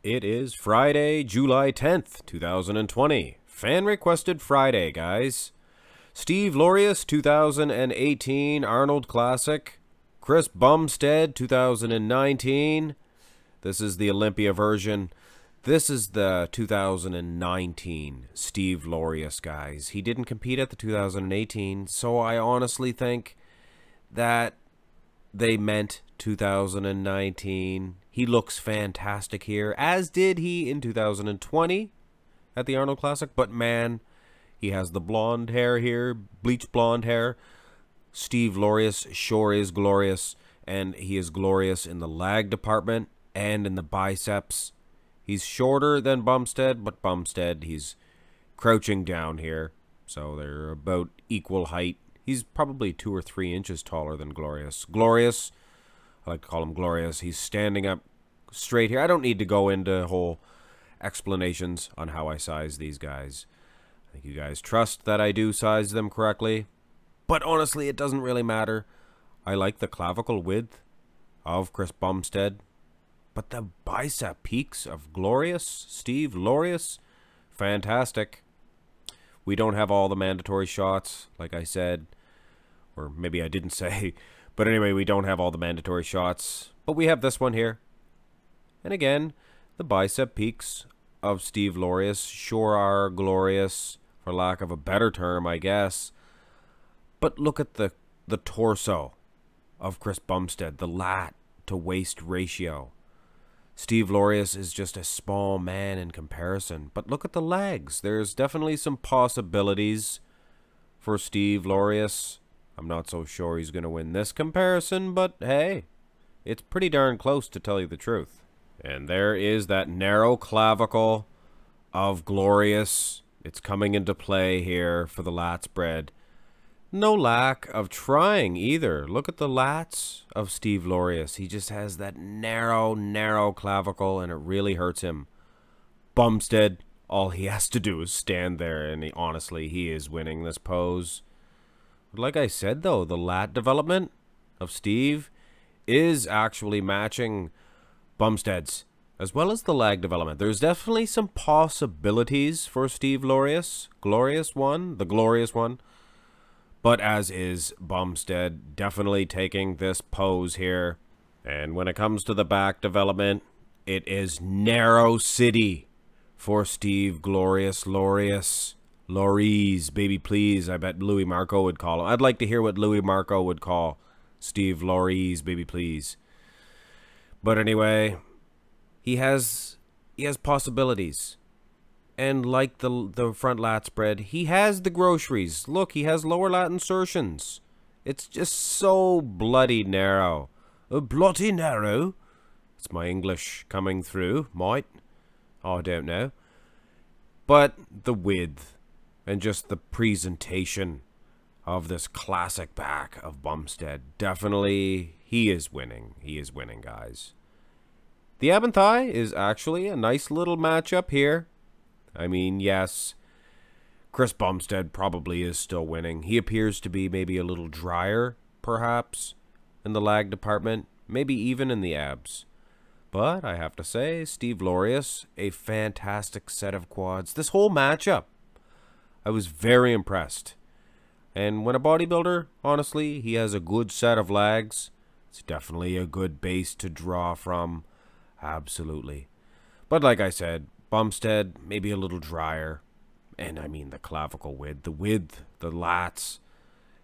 It is Friday, July 10th, 2020. Fan-requested Friday, guys. Steve Laureus, 2018 Arnold Classic. Chris Bumstead, 2019. This is the Olympia version. This is the 2019 Steve Laureus, guys. He didn't compete at the 2018, so I honestly think that they meant 2019. He looks fantastic here, as did he in 2020 at the Arnold Classic. But man, he has the blonde hair here, bleach blonde hair. Steve Laureus sure is glorious, and he is glorious in the lag department and in the biceps. He's shorter than Bumstead, but Bumstead, he's crouching down here, so they're about equal height. He's probably 2 or 3 inches taller than Glorious. Glorious, I like to call him Glorious. He's standing up straight here. I don't need to go into whole explanations on how I size these guys. I think you guys trust that I do size them correctly. But honestly, it doesn't really matter. I like the clavicle width of Chris Bumstead. But the bicep peaks of Glorious, Steve Laureus, fantastic. We don't have all the mandatory shots, like I said. Or maybe I didn't say. But anyway, we don't have all the mandatory shots. But we have this one here. And again, the bicep peaks of Steve Laureus sure are glorious, for lack of a better term, I guess. But look at the torso of Chris Bumstead, the lat to waist ratio. Steve Laureus is just a small man in comparison. But look at the legs. There's definitely some possibilities for Steve Laureus. I'm not so sure he's going to win this comparison, but hey, it's pretty darn close to tell you the truth. And there is that narrow clavicle of Glorious. It's coming into play here for the lat spread. No lack of trying either. Look at the lats of Steve Laureus. He just has that narrow clavicle, and it really hurts him. Bumstead, all he has to do is stand there, and honestly, he is winning this pose. Like I said, though, the lat development of Steve is actually matching Bumstead's, as well as the lag development. There's definitely some possibilities for Steve Laureus. Glorious one, the glorious one. But as is Bumstead, definitely taking this pose here. And when it comes to the back development, it is narrow city for Steve Glorious Laureus. Laureus, baby please, I bet Louis Marco would call him. I'd like to hear what Louis Marco would call Steve Laureus, baby please. But anyway, he has possibilities. And like the front lat spread, he has the groceries. Look, he has lower lat insertions. It's just so bloody narrow. Bloody narrow? It's my English coming through, might. Oh, I don't know. But the width and just the presentation of this classic back of Bumstead, definitely he is winning. He is winning, guys. The ab and thigh is actually a nice little matchup here. I mean, yes, Chris Bumstead probably is still winning. He appears to be maybe a little drier, perhaps, in the lag department, maybe even in the abs. But I have to say, Steve Laureus, a fantastic set of quads. This whole matchup, I was very impressed. And when a bodybuilder, honestly, he has a good set of lags, it's definitely a good base to draw from. Absolutely. But like I said, Bumstead, maybe a little drier. And I mean the clavicle width, the lats.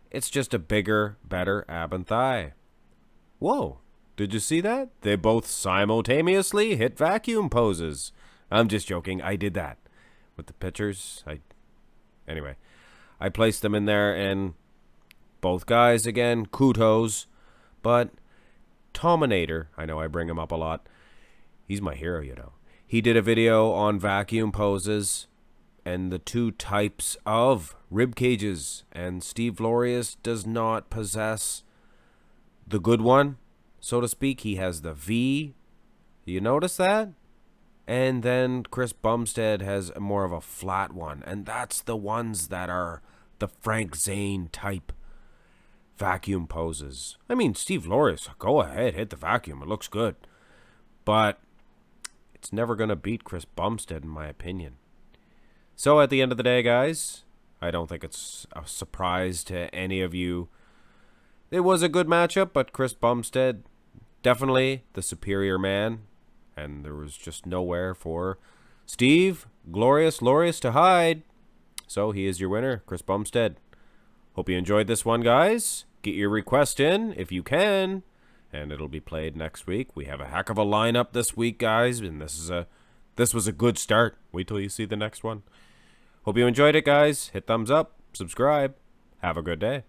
It's just a bigger, better ab and thigh. Whoa, did you see that? They both simultaneously hit vacuum poses. I'm just joking, I did that. With the pictures, anyway, I placed them in there, and both guys, again, kudos. But Tominator, I know I bring him up a lot. He's my hero, you know. He did a video on vacuum poses and the 2 types of rib cages, and Steve Laureus does not possess the good one, so to speak. He has the V. You notice that? And then Chris Bumstead has more of a flat one, and that's the ones that are the Frank Zane type vacuum poses. I mean, Steve Laureus, go ahead, hit the vacuum. It looks good. But it's never going to beat Chris Bumstead, in my opinion. So at the end of the day, guys, I don't think it's a surprise to any of you. It was a good matchup, but Chris Bumstead, definitely the superior man. And there was just nowhere for Steve Laureus to hide. So he is your winner, Chris Bumstead. Hope you enjoyed this one, guys. Get your request in if you can, and it'll be played next week. We have a heck of a lineup this week, guys, and this was a good start. Wait till you see the next one. Hope you enjoyed it, guys. Hit thumbs up, subscribe. Have a good day.